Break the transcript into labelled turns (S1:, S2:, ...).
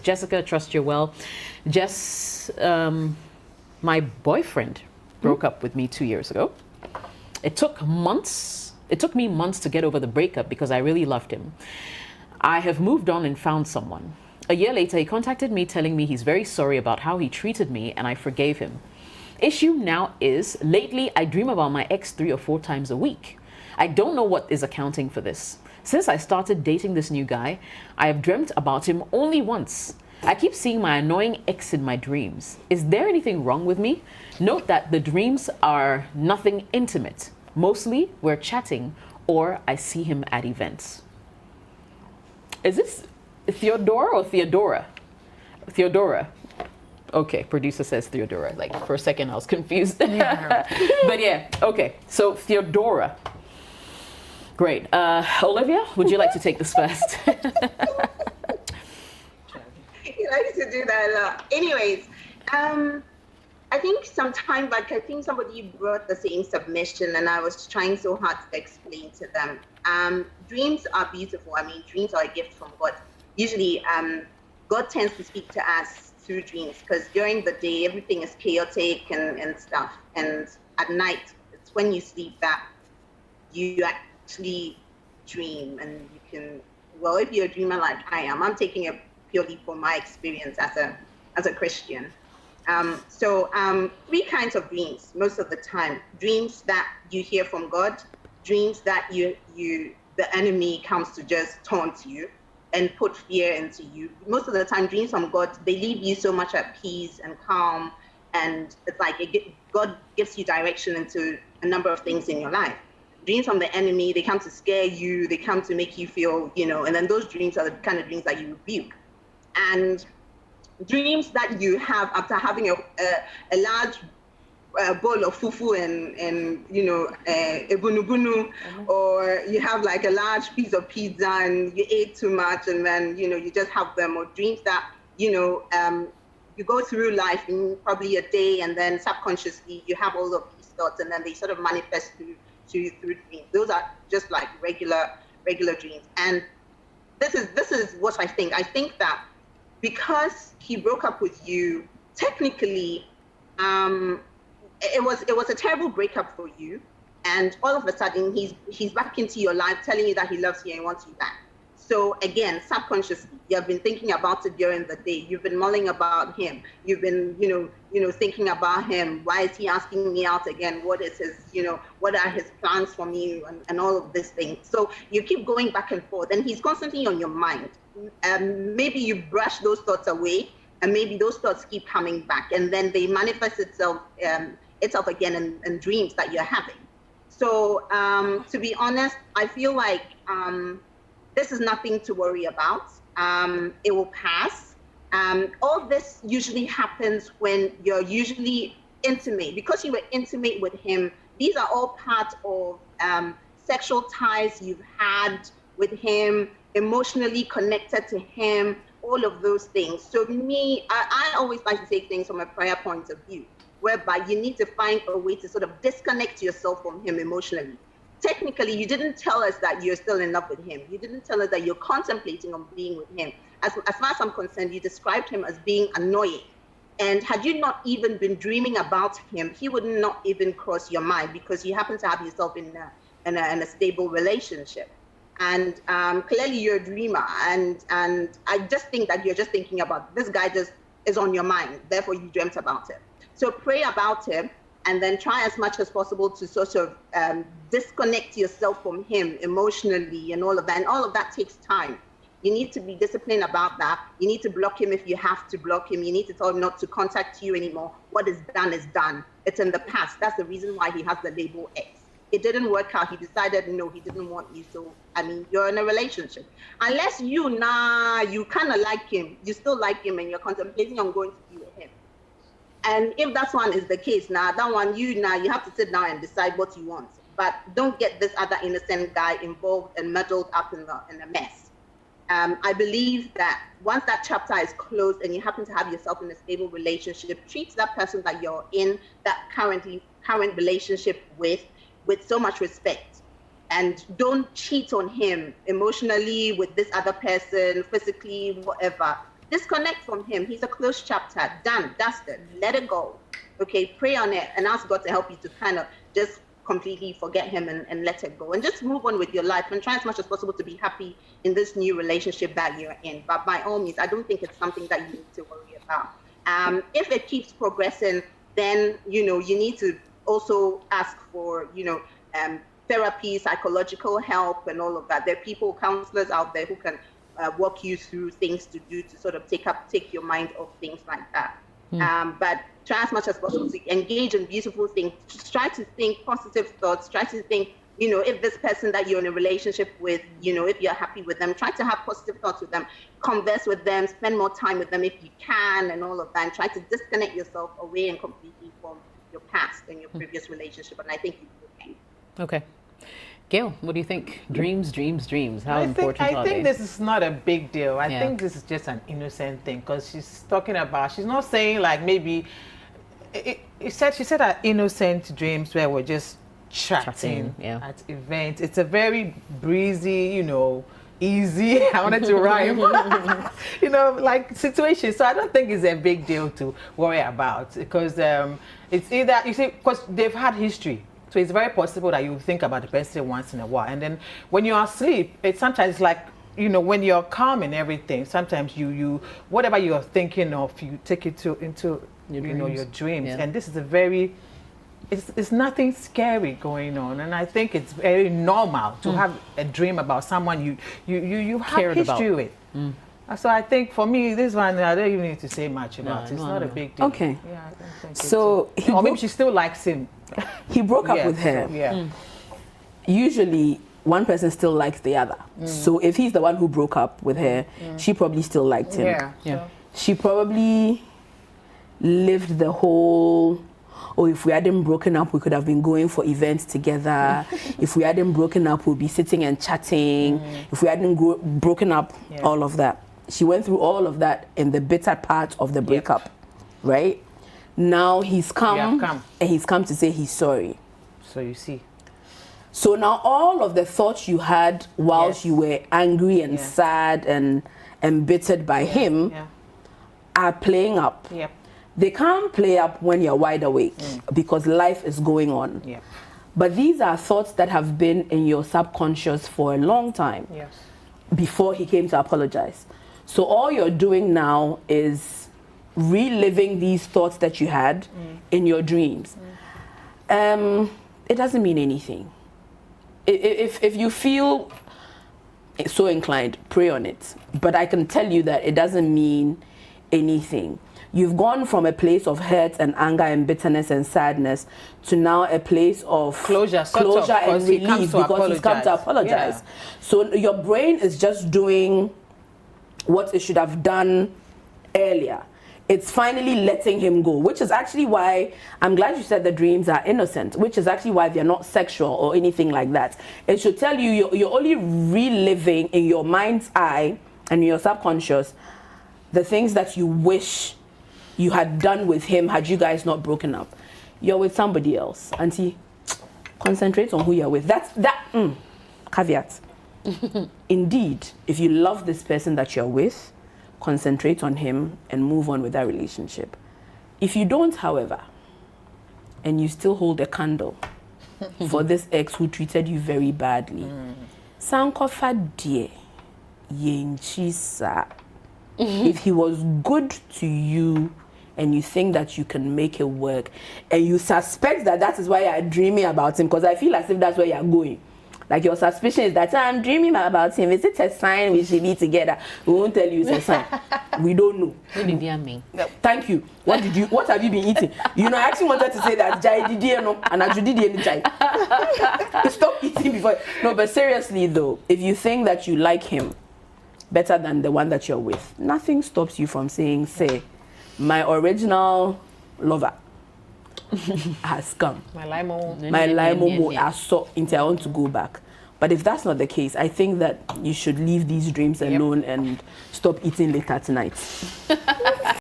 S1: Jessica, trust you're well. Jess, my boyfriend broke up with me 2 years ago. It took months. It took me months to get over the breakup because I really loved him. I have moved on and found someone. A year later, he contacted me telling me he's very sorry about how he treated me and I forgave him. Issue now is, lately I dream about my ex 3 or 4 times a week. I don't know what is accounting for this. Since I started dating this new guy, I have dreamt about him only once. I keep seeing my annoying ex in my dreams. Is there anything wrong with me? Note that the dreams are nothing intimate. Mostly we're chatting or I see him at events. Is this Theodora or Theodora? Theodora. Okay, producer says Theodora. Like for a second I was confused.
S2: Yeah.
S1: But yeah, okay. So Theodora. Great. Olivia, would you like to take this first?
S3: He likes to do that a lot. Anyways, I think sometime back, I think somebody brought the same submission and I was trying so hard to explain to them. Dreams are beautiful. I mean, dreams are a gift from God. Usually, God tends to speak to us through dreams because during the day, everything is chaotic and stuff. And at night, it's when you sleep that you actually dream and you can, well, if you're a dreamer like I am, I'm taking it purely from my experience as a Christian. So 3 kinds of dreams most of the time. Dreams that you hear from God, dreams that the enemy comes to just taunt you and put fear into you. Most of the time, dreams from God, they leave you so much at peace and calm, and it's like God gives you direction into a number of things in your life. Dreams from the enemy, they come to scare you, they come to make you feel, and then those dreams are the kind of dreams that you rebuke. And dreams that you have after having a large bowl of fufu and ebunugunu, or you have like a large piece of pizza and you ate too much and then you just have them, or dreams that you go through life in probably a day and then subconsciously you have all of these thoughts and then they sort of manifest through dreams. Those are just like regular dreams. And this is what I think. I think that because he broke up with you, technically, it was a terrible breakup for you, and all of a sudden he's back into your life, telling you that he loves you and wants you back. So again, subconsciously, you have been thinking about it during the day. You've been mulling about him. You've been, thinking about him. Why is he asking me out again? What is his, what are his plans for me and all of these things. So you keep going back and forth, and he's constantly on your mind. Maybe you brush those thoughts away, and maybe those thoughts keep coming back, and then they manifest itself again in dreams that you're having. So to be honest, I feel like this is nothing to worry about. It will pass. All this usually happens when you're usually intimate. Because you were intimate with him, these are all part of sexual ties you've had with him, emotionally connected to him, all of those things. So me, I always like to take things from a prayer point of view, whereby you need to find a way to sort of disconnect yourself from him emotionally. Technically, you didn't tell us that you're still in love with him. You didn't tell us that you're contemplating on being with him. As far as I'm concerned, you described him as being annoying. And had you not even been dreaming about him, he would not even cross your mind because you happen to have yourself in a stable relationship. And clearly you're a dreamer. And I just think that you're just thinking about this guy just is on your mind. Therefore, you dreamt about him. So pray about him. And then try as much as possible to sort of disconnect yourself from him emotionally and all of that. And all of that takes time. You need to be disciplined about that. You need to block him if you have to block him. You need to tell him not to contact you anymore. What is done is done. It's in the past. That's the reason why he has the label X. It didn't work out. He decided, no, he didn't want you. So, you're in a relationship. Unless you kind of like him. You still like him and you're contemplating on going to be with him. And if that one is the case, that one, you have to sit down and decide what you want. But don't get this other innocent guy involved and muddled up in a mess. I believe that once that chapter is closed and you happen to have yourself in a stable relationship, treat that person that you're in that current relationship with so much respect. And don't cheat on him emotionally with this other person, physically, whatever. disconnect from him. He's a closed chapter. Done, dusted. Let it go. Okay, pray on it and ask God to help you to kind of just completely forget him and let it go and just move on with your life and try as much as possible to be happy in this new relationship that you're in. But by all means, I don't think it's something that you need to worry about. If it keeps progressing, then, you know, you need to also ask for, you know, therapy, psychological help and all of that. There are people, counselors out there who can walk you through things to do to sort of take your mind off things like that. But try as much as possible to engage in beautiful things. Just try to think positive thoughts. Try to think, you know, if this person that you're in a relationship with, you know, if you're happy with them, try to have positive thoughts with them. Converse with them, spend more time with them if you can and all of that. And try to disconnect yourself away and completely from your past and your previous relationship. And I think you'll be okay.
S1: Okay. Gail, what do you think? Dreams. How important are they?
S2: I think this is not a big deal. I think this is just an innocent thing because she's talking about, she's not saying like maybe, she said that innocent dreams where we're just chatting at events. It's a very breezy, you know, easy, I wanted to rhyme, you know, like situation. So I don't think it's a big deal to worry about because it's either, you see, because they've had history. So it's very possible that you think about the person once in a while. And then when you're asleep, it's sometimes like, you know, when you're calm and everything, sometimes you whatever you're thinking of, you take it into your dreams. Yeah. And this is a very, it's nothing scary going on. And I think it's very normal to have a dream about someone you have history with. So I think for me, this one, I don't even need to say much about it. It's not a big deal.
S4: Okay.
S2: Yeah, I don't think
S4: so
S2: or maybe she still likes him.
S4: He broke up with her.
S2: Yeah.
S4: Usually, one person still likes the other. So if he's the one who broke up with her, she probably still liked him.
S2: Yeah.
S4: She probably lived the whole, oh, if we hadn't broken up, we could have been going for events together. If we hadn't broken up, we'll be sitting and chatting. If we hadn't broken up, all of that. She went through all of that in the bitter part of the breakup, right? Now he's come, and he's come to say he's sorry.
S2: So you see.
S4: So now all of the thoughts you had whilst you were angry and sad and embittered by him are playing up.
S2: Yep.
S4: They can't play up when you're wide awake because life is going on.
S2: Yep.
S4: But these are thoughts that have been in your subconscious for a long time before he came to apologize. So all you're doing now is reliving these thoughts that you had in your dreams. It doesn't mean anything. If you feel so inclined, pray on it. But I can tell you that it doesn't mean anything. You've gone from a place of hurt and anger and bitterness and sadness to now a place of
S2: closure
S4: and relief because he's come to apologize. So your brain is just doing what it should have done earlier. It's finally letting him go, which is actually why I'm glad you said the dreams are innocent, which is actually why they're not sexual or anything like that. It should tell you you're only reliving in your mind's eye and in your subconscious the things that you wish you had done with him had you guys not broken up. You're with somebody else. Auntie, concentrate on who you're with. Caveat. Indeed, if you love this person that you're with, concentrate on him and move on with that relationship. If you don't, however, and you still hold a candle for this ex who treated you very badly, Sankofa dear, yenchisa. If he was good to you and you think that you can make it work and you suspect that is why you're dreaming about him, because I feel as if that's where you're going. Like your suspicion is that I'm dreaming about him. Is it a sign we should be together? We won't tell you it's a sign. We don't know. Thank you. What have you been eating? You know, I actually wanted to say that Jai did no, and I did any Jai. Stop eating before. No, but seriously though, if you think that you like him better than the one that you're with, nothing stops you from saying, say, my original lover has come. My limo I saw into I want to go back. But if that's not the case, I think that you should leave these dreams alone and stop eating later tonight.